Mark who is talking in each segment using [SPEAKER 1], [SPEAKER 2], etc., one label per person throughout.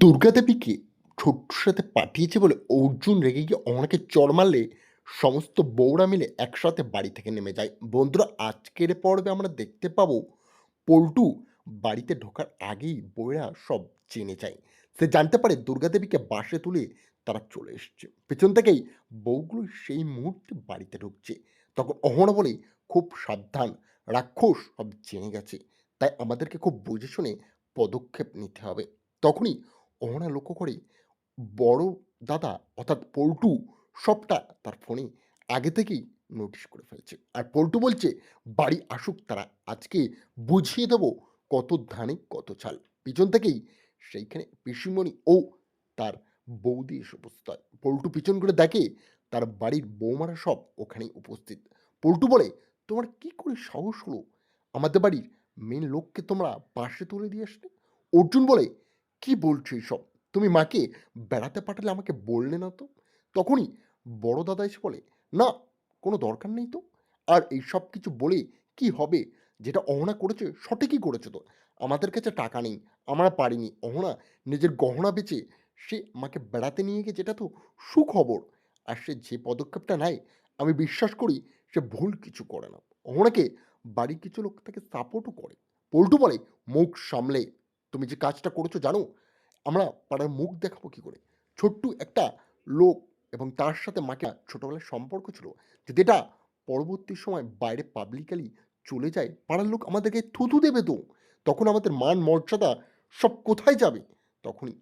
[SPEAKER 1] দুর্গাদেবীকে ছোট্টুর সাথে পাঠিয়েছে বলে অর্জুন রেগে গিয়ে অহনাকে চড় মারলে সমস্ত বউরা মিলে একসাথে বাড়ি থেকে নেমে যায়। বন্ধুরা, আজকের পর্বে আমরা দেখতে পাবো পল্টু বাড়িতে ঢোকার আগেই বউয়েরা সব জেনে যায়। সে জানতে পারে দুর্গাদেবীকে বাসে তুলে তারা চলে এসছে। পেছন থেকেই বউগুলো সেই মুহূর্তে বাড়িতে ঢুকছে। তখন অহনা বলে, খুব সাবধান, রাক্ষস সব জেনে গেছে, তাই আমাদেরকে খুব বুঝে শুনে পদক্ষেপ নিতে হবে। তখনই অহনা লক্ষ্য করে বড় দাদা অর্থাৎ পল্টু সবটা তার ফোনে আগে থেকেই নোটিশ করে ফেলছে। আর পল্টু বলছে, বাড়ি আসুক তারা, আজকে বুঝিয়ে দেবো কত ধানে কত চাল। পিছন থেকেই সেইখানে পিসিমণি ও তার বৌদি এসে উপস্থিত হয়। পল্টু পিছন করে দেখে তার বাড়ির বৌমারা সব ওখানেই উপস্থিত। পল্টু বলে, তোমার কি করে সাহস হলো আমাদের বাড়ির মেন লোককে তোমরা বাসে তুলে দিয়ে আসলে? অর্জুন বলে, কি বলছো এইসব? তুমি মাকে বেড়াতে পাঠালে আমাকে বললে না তো? তখনই বড় দাদা এসে বলে, না, কোনো দরকার নেই তো। আর এই সব কিছু বলে কি হবে? যেটা অহনা করেছে সঠিকই করেছে তো। আমাদের কাছে টাকা নেই, আমরা পারিনি। অহনা নিজের গহনা বেচে সে আমাকে বেড়াতে নিয়ে গিয়েছে, এটা তো সুখবর। আর সে যে পদক্ষেপটা নেয় আমি বিশ্বাস করি সে ভুল কিছু করে না। অহনাকে বাড়ির কিছু লোক তাকে সাপোর্টও করে। পল্টু বলে, মুখ সামলে, তুমি যে কাজটা করেছো জানো? আমরা পাড়ার মুখ দেখাবো কি করে? ছোট্ট একটা লোক এবং তার সাথে মাকে ছোটবেলায় সম্পর্ক ছিল। যদি এটা পরবর্তী সময় বাইরে পাবলিকালি চলে যায়, পাড়ার লোক আমাদেরকে থুথু দেবে তো। তখন আমাদের মান মর্যাদা সব কোথায় যাবে? তখনই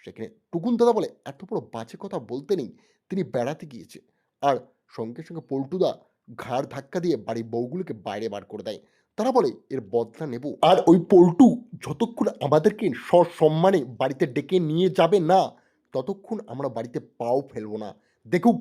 [SPEAKER 1] সেখানে টুকুন দাদা বলে, এত বড় বাজে কথা বলতে নেই। তিনি বেড়াতে গিয়েছে। আর সঙ্গে, সঙ্গে পল্টুদা ঘাড় ধাক্কা দিয়ে বাড়ির বউগুলোকে বাইরে বার করে দেয়। তারা বলে, এর বদলা নেব। আর ওই পল্টু যতক্ষণ আমাদেরকে সসম্মানে বাড়িতে ডেকে নিয়ে যাবে না, ততক্ষণ আমরা বাড়িতে পাও ফেলবো না। দেখুক